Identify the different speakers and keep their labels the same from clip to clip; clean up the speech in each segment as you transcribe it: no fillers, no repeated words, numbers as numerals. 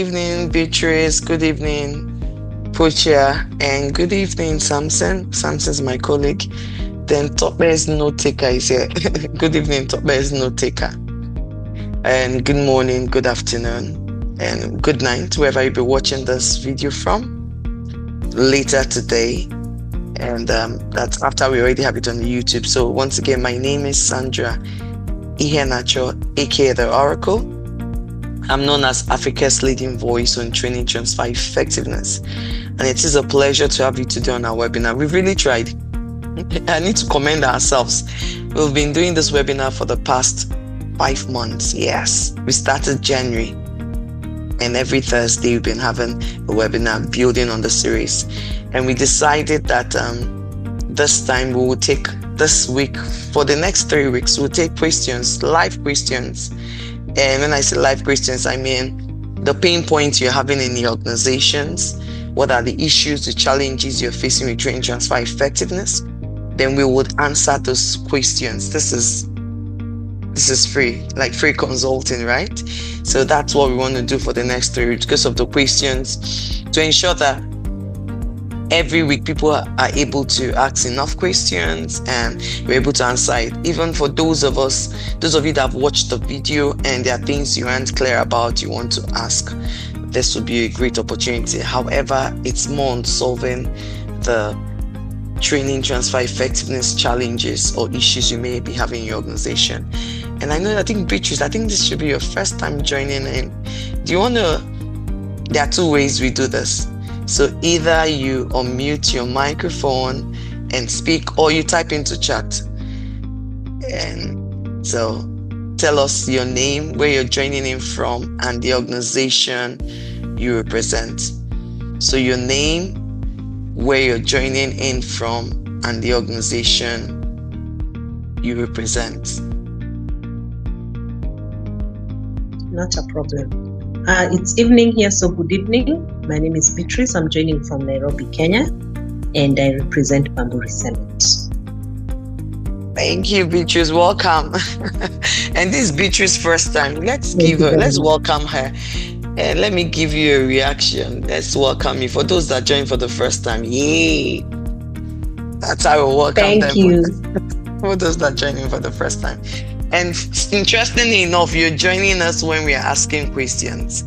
Speaker 1: evening, Beatrice. Good evening, Pocha. And good evening, Samson. Samson's my colleague. Then Topbe's note taker is here. Good evening, Topbe's note taker. And good morning, good afternoon, and good night, wherever you'll be watching this video from later today. And that's after we already have it on the YouTube. So once again, my name is Sandra Ihenacho, aka The Oracle. I'm known as Africa's leading voice on training transfer effectiveness. And it is a pleasure to have you today on our webinar. We've really tried. I need to commend ourselves. We've been doing this webinar for the past 5 months. Yes, we started January. And every Thursday we've been having a webinar building on the series. And we decided that this time we will take this week, for the next 3 weeks, we'll take questions, live questions. And when I say live questions, I mean the pain points you're having in your organizations. What are the issues, the challenges you're facing with training transfer effectiveness? Then we would answer those questions. This is free, like free consulting, right? So that's what we want to do for the next 3 weeks because of the questions, to ensure that every week people are able to ask enough questions and we're able to answer it. Even for those of you that have watched the video and there are things you aren't clear about, you want to ask, this would be a great opportunity. However, it's more on solving the training transfer effectiveness challenges or issues you may be having in your organization. And I think Beatrice, this should be your first time joining in. There are 2 ways we do this. So either you unmute your microphone and speak, or you type into chat. And so tell us your name, where you're joining in from, and the organization you represent. So your name, where you're joining in from, and the organization you represent.
Speaker 2: Not a problem. It's evening here, so good evening. My name is Beatrice. I'm joining from Nairobi, Kenya, and I represent Bamburi Cement.
Speaker 1: Thank you, Beatrice. Welcome. And this is Beatrice's first time. Let's welcome her. And let me give you a reaction. Let's welcome you. For those that joined for the first time, yay! That's how we welcome them.
Speaker 2: Thank you.
Speaker 1: For those that joined in for the first time. And interestingly enough, you're joining us when we are asking questions.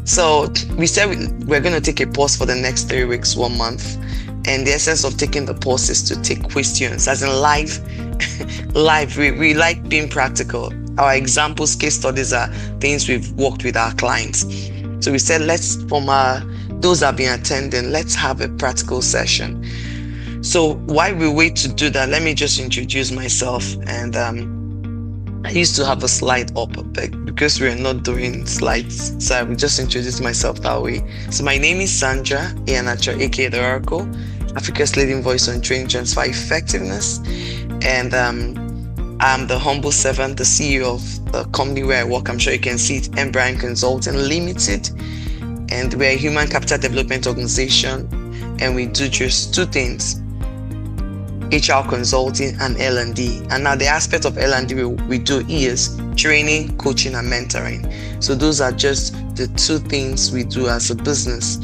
Speaker 1: So we said we're going to take a pause for the next 3 weeks, 1 month. And the essence of taking the pause is to take questions, as in live. We like being practical. Our examples, case studies are things we've worked with our clients. So we said, those that have been attending, let's have a practical session. So while we wait to do that, let me just introduce myself. And I used to have a slide up, but because we're not doing slides, so I will just introduce myself that way. So my name is Sandra Ihenacho, aka The Oracle, Africa's leading voice on training transfer effectiveness. And I'm the humble servant, the CEO of the company where I work. I'm sure you can see it, Brian Consulting Limited. And we're a human capital development organization. And we do just 2 things: HR consulting and L&D. And now the aspect of L&D we do is training, coaching, and mentoring. So those are just the 2 things we do as a business.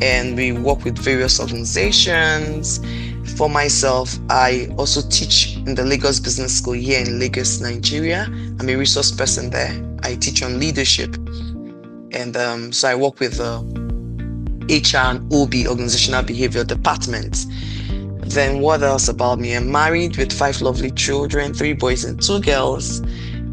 Speaker 1: And we work with various organizations. For myself, I also teach in the Lagos Business School here in Lagos, Nigeria. I'm a resource person there. I teach on leadership. And so I work with the HR and OB, Organizational Behavior Department. Then what else about me? I'm married with 5 lovely children, 3 boys and 2 girls.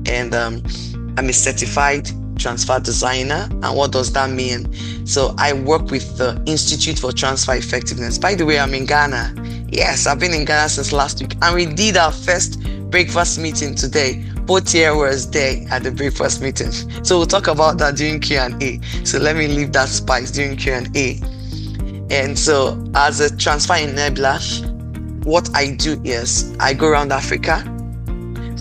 Speaker 1: And I'm a certified transfer designer. And what does that mean? So I work with the Institute for Transfer Effectiveness. By the way, I'm in Ghana. Yes, I've been in Ghana since last week. And we did our first breakfast meeting today. Both here was there at the breakfast meeting. So we'll talk about that during Q&A. So let me leave that spice during Q&A. And so as a transfer enabler, what I do is I go around Africa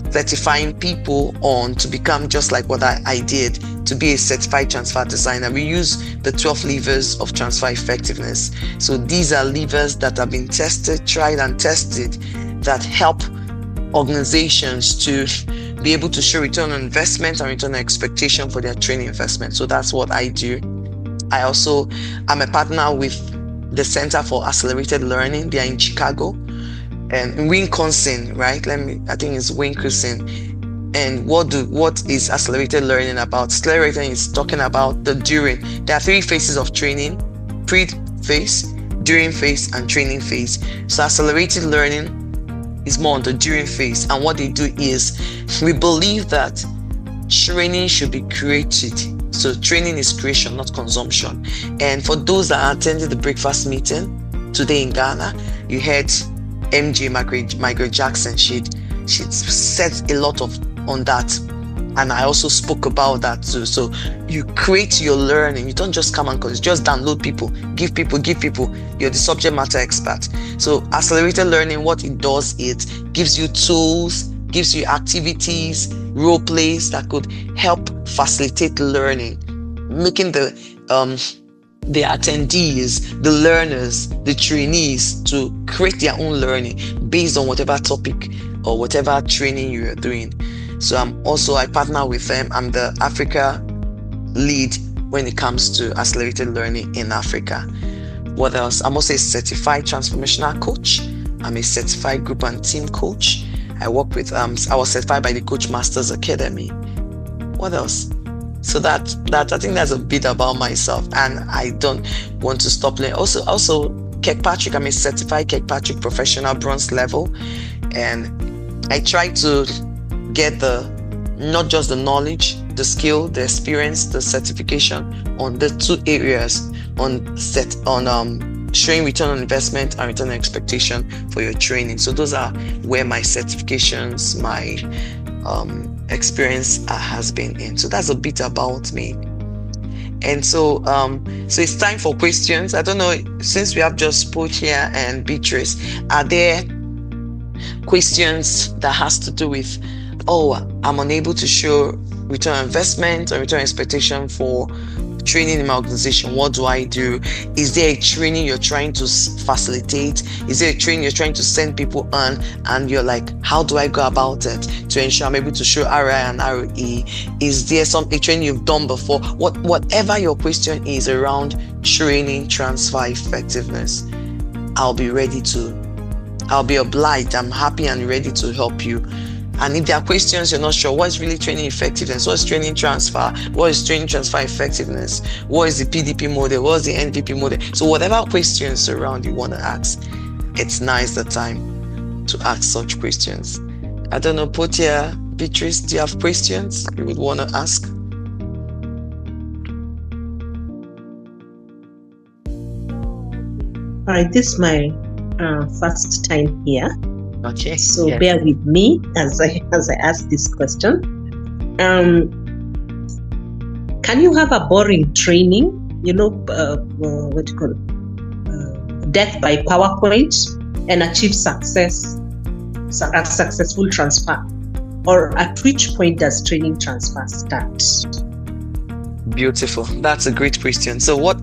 Speaker 1: certifying people on to become just like what I did, to be a certified transfer designer. We use the 12 levers of transfer effectiveness. So these are levers that have been tested, tried and tested, that help organizations to be able to show return on investment and return on expectation for their training investment. So that's what I do. I'm a partner with the Center for Accelerated Learning. They are in Chicago and Wisconsin, right? I think it's Wisconsin. And what is accelerated learning about? Accelerated is talking about the during. There are 3 phases of training: pre-phase, during phase, and training phase. So accelerated learning is more on the during phase. And what they do is, we believe that training should be created. So training is creation, not consumption. And for those that attended the breakfast meeting today in Ghana, you heard MJ Michael Jackson. She said a lot on that, and I also spoke about that too. So you create your learning. You don't just come and just download people, give people. You're the subject matter expert. So accelerated learning, what it does, it gives you tools, gives you activities, role plays that could help facilitate learning, making the attendees, the learners, the trainees to create their own learning based on whatever topic or whatever training you are doing. So I partner with them. I'm the Africa lead when it comes to accelerated learning in Africa. What else? I'm also a certified transformational coach. I'm a certified group and team coach. I work with, I was certified by the Coach Masters Academy. What else? So that I think that's a bit about myself, and I don't want to stop learning. Also Kirkpatrick, I'm a certified Kirkpatrick professional bronze level, and I try to get not just the knowledge, the skill, the experience, the certification on the 2 areas on showing return on investment and return on expectation for your training. So those are where my certifications, my experience has been in. So that's a bit about me. And so it's time for questions. I don't know, since we have just Poch here and Beatrice, are there questions that has to do with, I'm unable to show return on investment or return on expectation for training in my organization? What do I do? Is there a training you're trying to facilitate? Is there a training you're trying to send people on, and you're like, how do I go about it to ensure I'm able to show ROI and ROE? Is there a training you've done before? Whatever your question is around training transfer effectiveness, I'll be obliged. I'm happy and ready to help you. And if there are questions you're not sure, what is really training effectiveness? What is training transfer? What is training transfer effectiveness? What is the PDP model? What is the NPP model? So whatever questions around you want to ask, it's nice the time to ask such questions. I don't know, Potia, Beatrice, do you have questions you would want to ask?
Speaker 2: All right, this is my first time here.
Speaker 1: Okay.
Speaker 2: So bear with me as I ask this question. Can you have a boring training? What do you call it? Death by PowerPoint, and achieve a successful transfer? Or at which point does training transfer start?
Speaker 1: Beautiful. That's a great question. So what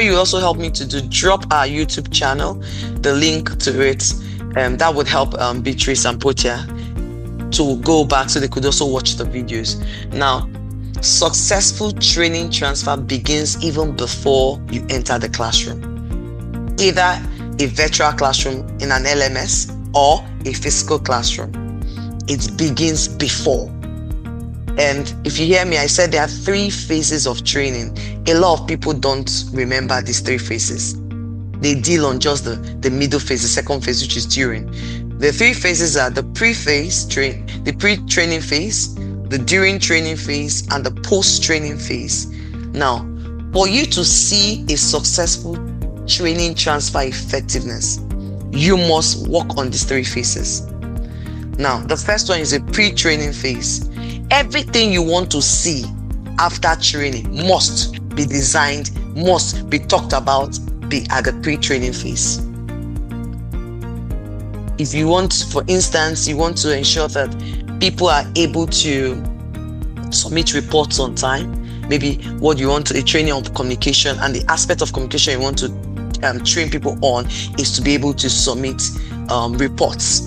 Speaker 1: you also help me to do, drop our YouTube channel, the link to it. That would help Beatrice and Potia to go back so they could also watch the videos. Now, successful training transfer begins even before you enter the classroom. Either a virtual classroom in an LMS or a physical classroom. It begins before. And if you hear me, I said there are 3 phases of training. A lot of people don't remember these 3 phases. They deal on just the middle phase, the second phase, which is during. The 3 phases are the the pre-training phase, the during training phase, and the post-training phase. Now, for you to see a successful training transfer effectiveness, you must work on these 3 phases. Now, the first one is a pre-training phase. Everything you want to see after training must be designed, must be talked about, be at the pre-training phase. If you want, for instance, you want to ensure that people are able to submit reports on time, maybe what you want a training of communication, and the aspect of communication you want to train people on is to be able to submit reports.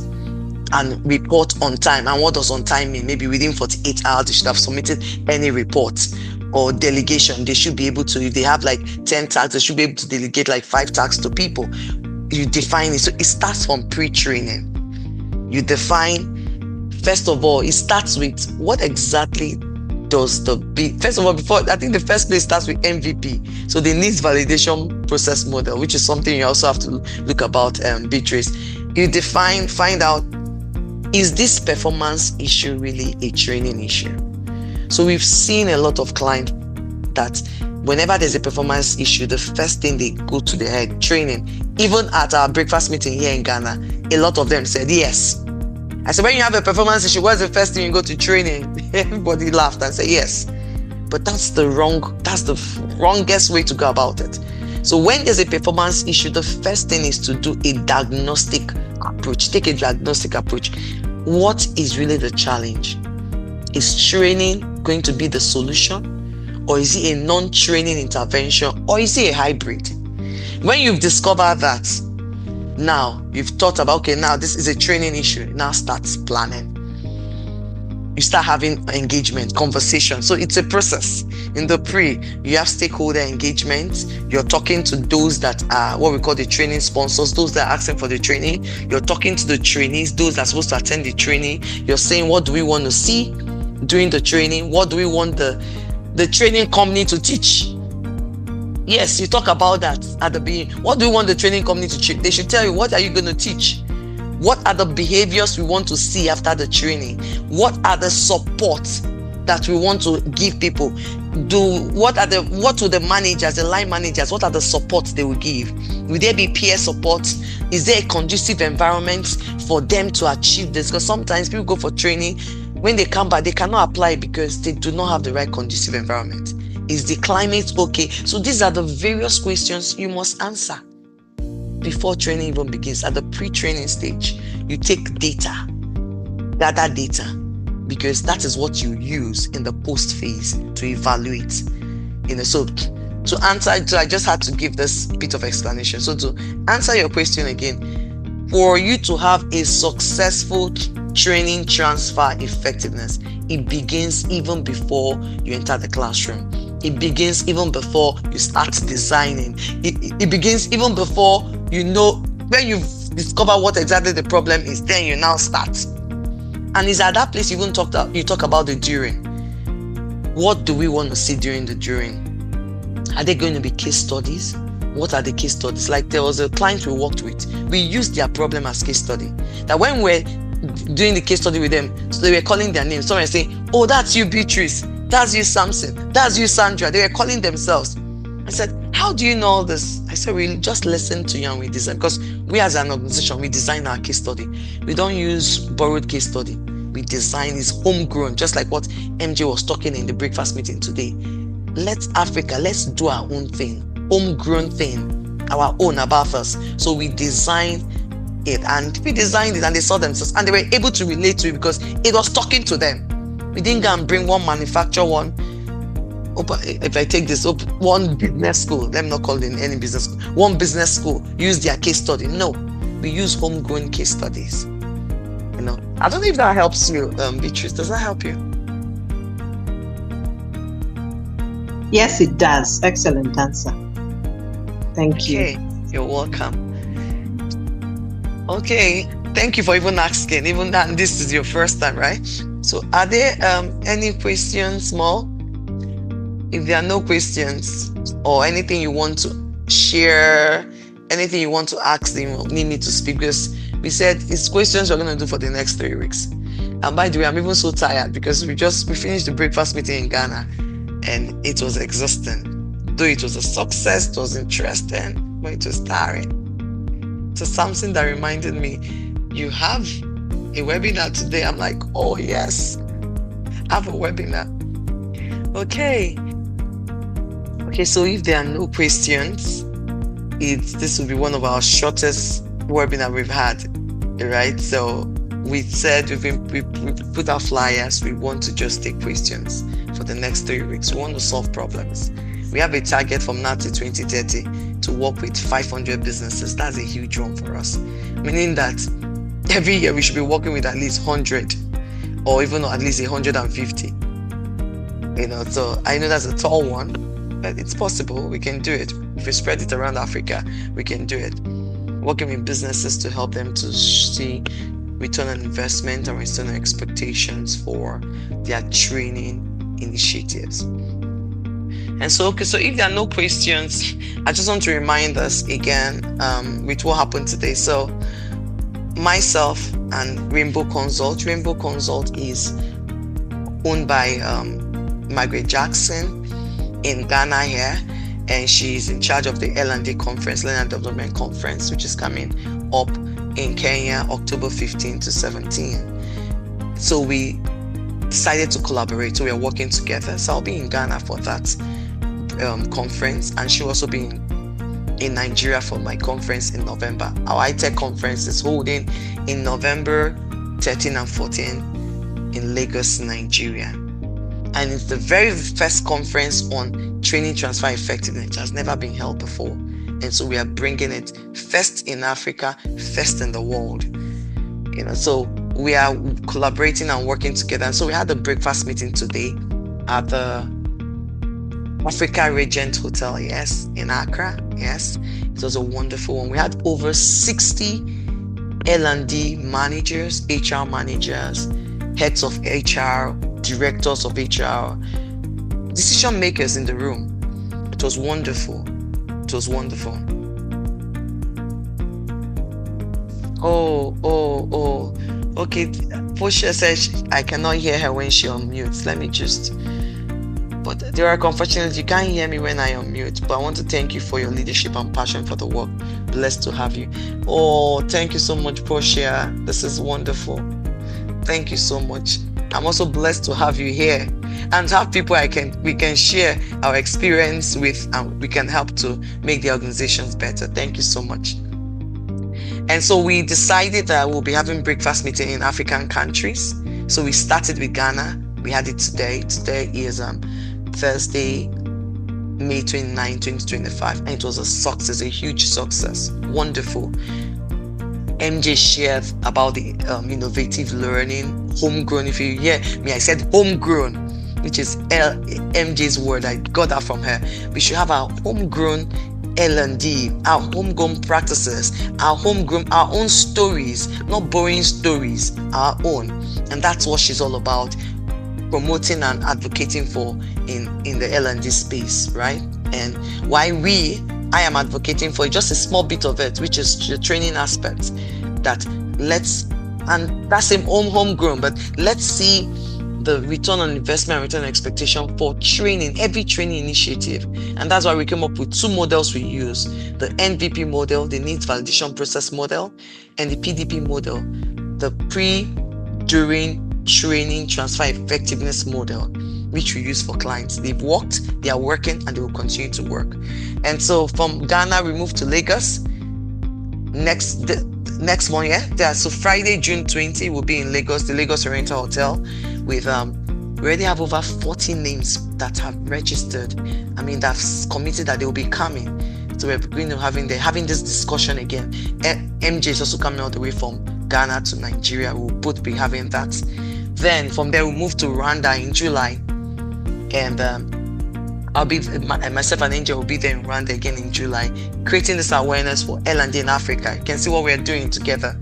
Speaker 1: and report on time. And what does on time mean? Maybe within 48 hours, they should have submitted any report. Or delegation, they should be able to, if they have like 10 tasks, they should be able to delegate like 5 tasks to people. You define it. So it starts from pre-training. You define, first of all, it starts with what exactly does first of all, before, I think the first place starts with MVP. So the needs validation process model, which is something you also have to look about, Beatrice. You define, find out, is this performance issue really a training issue? So we've seen a lot of clients that whenever there's a performance issue, the first thing they go to the head, training. Even at our breakfast meeting here in Ghana, a lot of them said yes. I said, when you have a performance issue, what's the first thing you go to? Training. Everybody laughed and said yes. But that's the wrongest way to go about it. So when there's a performance issue, the first thing is to do a diagnostic approach. Take a diagnostic approach. What is really the challenge? Is training going to be the solution? Or is it a non-training intervention? Or is it a hybrid? When you've discovered that, now you've thought about, okay, now this is a training issue. Now start planning. You start having engagement, conversation. So it's a process. In the pre, you have stakeholder engagement. You're talking to those that are what we call the training sponsors, those that are asking for the training. You're talking to the trainees, those that are supposed to attend the training. You're saying, what do we want to see during the training? What do we want the training company to teach? Yes, you talk about that at the beginning. What do we want the training company to teach? They should tell you, what are you going to teach? What are the behaviors we want to see after the training? What are the supports that we want to give people? What will the managers, the line managers, what are the supports they will give? Will there be peer support? Is there a conducive environment for them to achieve this? Because sometimes people go for training, when they come back, they cannot apply because they do not have the right conducive environment. Is the climate okay? So these are the various questions you must answer before training even begins. At the pre-training stage, you take data, gather data, because that is what you use in the post phase to evaluate. So to answer, so I just had to give this bit of explanation. So to answer your question again, for you to have a successful training transfer effectiveness, it begins even before you enter the classroom. It begins even before you start designing. It begins even before you know, when you've discovered what exactly the problem is, then you now start. And it's at that place you talk about the during. What do we want to see during the during? Are there going to be case studies? What are the case studies? Like there was a client we worked with. We used their problem as case study. That when we're doing the case study with them, so they were calling their names. Someone saying, oh, that's you, Beatrice. That's you, Samson. That's you, Sandra. They were calling themselves. I said, how do you know all this? I said, we just listen to you and we design. Because we as an organization, we design our case study. We don't use borrowed case study. We design is homegrown, just like what MJ was talking in the breakfast meeting today. Let's do our own thing. Homegrown thing. Our own above us. So we design it, and we designed it and they saw themselves and they were able to relate to it because it was talking to them. We didn't go and bring one manufacturer, if I take this, one business school, let me not call it any business school, one business school, use their case study. No, we use homegrown case studies. I don't know if that helps you, Beatrice. Does that help you?
Speaker 2: Yes, it does. Excellent answer. Thank you.
Speaker 1: Okay, you're welcome. Okay, thank you for even asking, even that this is your first time, right? So are there any questions more? If there are no questions or anything you want to share, anything you want to ask, you need me to speak, because we said it's questions we're going to do for the next 3 weeks. And by the way, I'm even so tired because we finished the breakfast meeting in Ghana and it was exhausting. Though it was a success, it was interesting, but it was tiring. So something that reminded me, you have a webinar today. I'm like, oh yes, I have a webinar. Okay, so if there are no questions, this will be one of our shortest webinar we've had, right? So we said we put our flyers. We want to just take questions for the next 3 weeks. We want to solve problems. We have a target from now to 2030 to work with 500 businesses. That's a huge one for us, meaning that every year we should be working with at least 100 or even at least 150. So I know that's a tall one, but it's possible. We can do it. If we spread it around Africa, we can do it. Working with businesses to help them to see return on investment and return on expectations for their training initiatives. And so if there are no questions, I just want to remind us again with what happened today. So myself and Rainbow Consult. Rainbow Consult is owned by Margaret Jackson in Ghana here, and she's in charge of the L&D conference, Learning and Development Conference, which is coming up in Kenya, October 15 to 17. So we decided to collaborate. So we are working together. So I'll be in Ghana for that conference, and she'll also be in Nigeria for my conference in November. Our iTech conference is holding in November 13 and 14 in Lagos, Nigeria. And it's the very first conference on training transfer effectiveness. It has never been held before. And so we are bringing it first in Africa, first in the world. So we are collaborating and working together. And so we had a breakfast meeting today at the Africa Regent Hotel, yes, in Accra, yes. It was a wonderful one. We had over 60 L&D managers, HR managers, heads of HR, directors of HR, decision makers in the room. It was wonderful. It was wonderful. Oh. Okay, Portia says I cannot hear her when she unmutes. Let me just... But Derek, unfortunately, you can't hear me when I unmute. But I want to thank you for your leadership and passion for the work. Blessed to have you. Oh, thank you so much, Portia. This is wonderful. Thank you so much. I'm also blessed to have you here and to have people we can share our experience with, and we can help to make the organizations better. Thank you so much. And so we decided that we'll be having breakfast meeting in African countries. So we started with Ghana. We had it today. Today is Thursday, May 29, 2025. And it was a success, a huge success. Wonderful. MJ shared about the innovative learning, homegrown. If you hear me, I said homegrown, which is MJ's word. I got that from her. We should have our homegrown L&D, our homegrown practices, our own stories, not boring stories, our own. And that's what she's all about, promoting and advocating for in the L&D space, right? And why I am advocating for just a small bit of it, which is the training aspect, and that's homegrown, but let's see the return on investment, return on expectation for training, every training initiative. And that's why we came up with two models we use: the NVP model, the needs validation process model, and the PDP model, the pre, during, training, transfer effectiveness model, which we use for clients. They've worked, they are working, and they will continue to work. And so from Ghana, we moved to Lagos next month, yeah. So Friday, June 20, we'll be in Lagos, the Lagos Oriental Hotel, with we already have over 40 names that have registered. That's committed that they will be coming. So we're going to having this discussion again. MJ is also coming all the way from Ghana to Nigeria. We'll both be having that. Then from there we'll move to Rwanda in July, and I'll be myself and Angel will be there in Rwanda again in July, creating this awareness for L&D in Africa. You can see what we're doing together.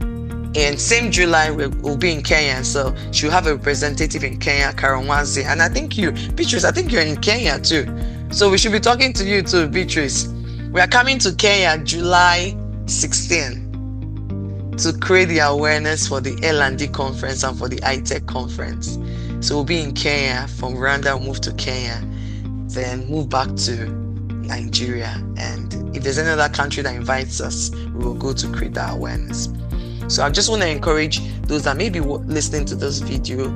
Speaker 1: And same July we'll be in Kenya, so she'll have a representative in Kenya, Karamwazi. And I think Beatrice, you're in Kenya too, so we should be talking to you too, Beatrice. We are coming to Kenya July 16 to create the awareness for the L&D conference and for the iTech conference. So we'll be in Kenya. From Rwanda, we'll move to Kenya, then move back to Nigeria. And if there's any other country that invites us, we will go to create that awareness. So I just want to encourage those that may be listening to this video,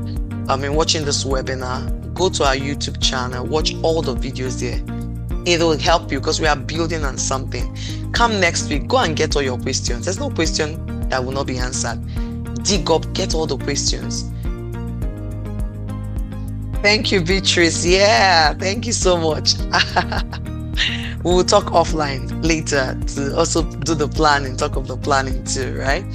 Speaker 1: watching this webinar, go to our YouTube channel, watch all the videos there. It will help you because we are building on something. Come next week, go and get all your questions. There's no question that will not be answered. Dig up, get all the questions. Thank you, Beatrice. Yeah, thank you so much. We will talk offline later to also do the planning, talk of the planning too, right?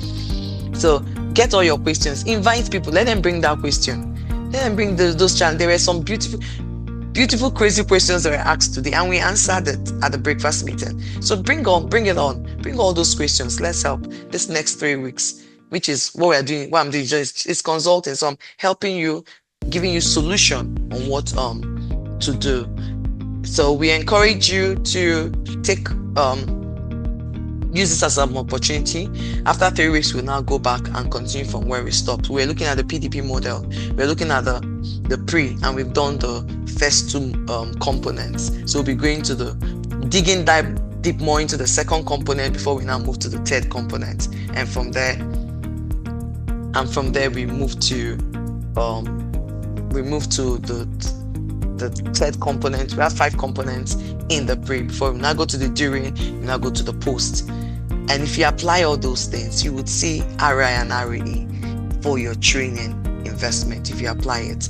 Speaker 1: So get all your questions. Invite people. Let them bring that question. Let them bring those challenges. There were some beautiful, crazy questions that were asked today, and we answered it at the breakfast meeting. So bring it on. Bring all those questions. Let's help this next 3 weeks, which is what we're doing. What I'm doing is consulting. So I'm helping you, giving you solution on what to do. So we encourage you to take use this as an opportunity. After 3 weeks, we'll now go back and continue from where we stopped. We're looking at the PDP model. We're looking at the pre, and we've done the first 2 components. So we'll be going to digging deep more into the second component before we now move to the third component. And from there we move to the third component. We have 5 components in the pre before we now go to the during, we now go to the post. And if you apply all those things, you would see RI and RE for your training investment if you apply it.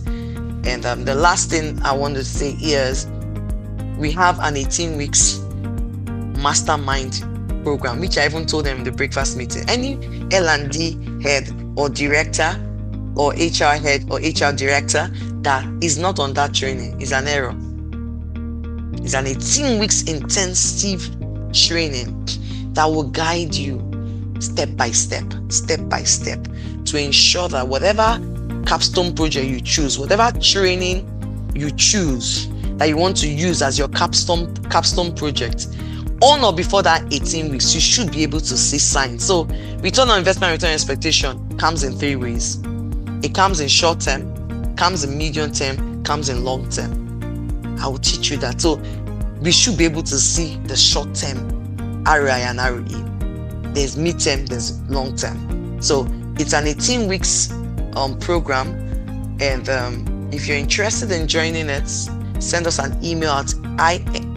Speaker 1: And the last thing I want to say is we have an 18 weeks mastermind program, which I even told them in the breakfast meeting. Any L&D head or director or HR head or HR director that is not on that training is an error. It's an 18 weeks intensive training that will guide you step by step to ensure that whatever capstone project you choose, whatever training you choose that you want to use as your capstone project, on or before that 18 weeks, you should be able to see signs. So return on investment, return on expectation comes in 3 ways. It comes in short term, comes in medium term, comes in long term. I will teach you that. So we should be able to see the short term RI and RE. There's mid-term, there's long term. So it's an 18 weeks program. And if you're interested in joining it, send us an email at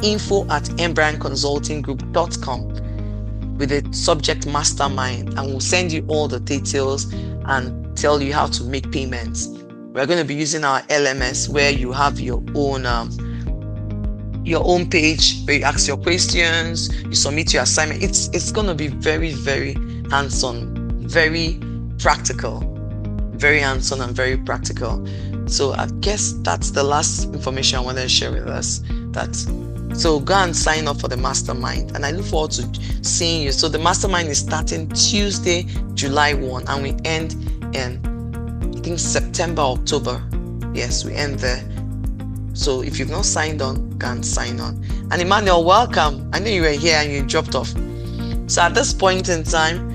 Speaker 1: info@embrianconsultinggroup.com with the subject mastermind, and we'll send you all the details and tell you how to make payments. We're going to be using our LMS, where you have your own page where you ask your questions, you submit your assignment. It's going to be very, very hands-on, very practical, very hands-on and very practical. So I guess that's the last information I wanted to share with us. So go and sign up for the mastermind, and I look forward to seeing you. So the mastermind is starting Tuesday, July 1, and we end in, I think, September, October. Yes, we end there. So if you've not signed on, go and sign on. And Emmanuel, welcome. I know you were here and you dropped off. So at this point in time,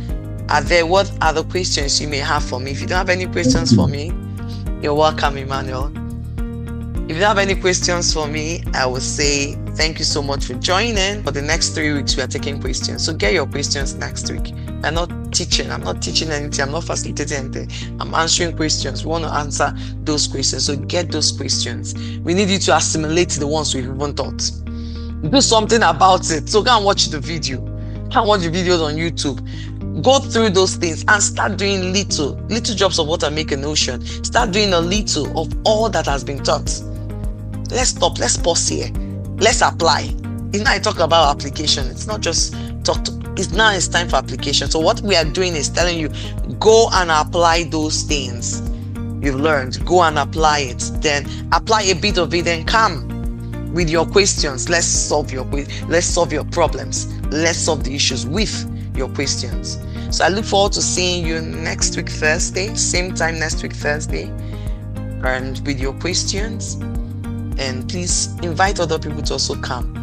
Speaker 1: what are the questions you may have for me? If you don't have any questions for me, you're welcome, Emmanuel. If you don't have any questions for me, I will say thank you so much for joining. For the next 3 weeks, we are taking questions. So get your questions next week. I'm not teaching anything. I'm not facilitating anything. I'm answering questions. We want to answer those questions. So get those questions. We need you to assimilate the ones we've even taught. Do something about it. So go and watch the video. Go and watch the videos on YouTube. Go through those things and start doing little drops of water make an ocean. Start doing a little of all that has been taught. Let's stop. Let's pause here. Let's apply. It's not I talk about application. It's not just talk. It's time for application. So what we are doing is telling you, go and apply those things you've learned. Go and apply it. Then apply a bit of it. Then come with your questions. Let's solve your problems. Let's solve the issues with your questions. So I look forward to seeing you next week Thursday, same time next week Thursday, and with your questions. And please invite other people to also come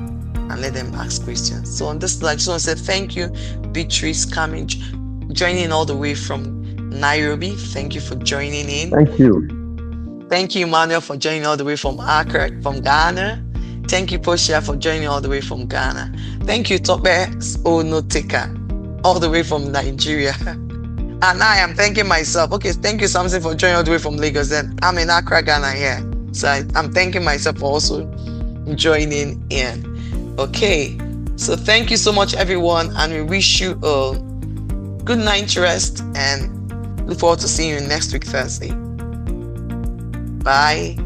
Speaker 1: and let them ask questions. So on this, I just want to say thank you, Beatrice coming, joining all the way from Nairobi. Thank you for joining in.
Speaker 3: Thank you.
Speaker 1: Thank you, Emmanuel, for joining all the way from Accra, from Ghana. Thank you, Portia, for joining all the way from Ghana. Thank you, Topex Onoteka, all the way from Nigeria. And I am thanking myself. Okay, thank you, Samson, for joining all the way from Lagos. And I'm in Accra, Ghana here. So I'm thanking myself for also joining in. Okay, so thank you so much, everyone. And we wish you a good night's rest and look forward to seeing you next week, Thursday. Bye.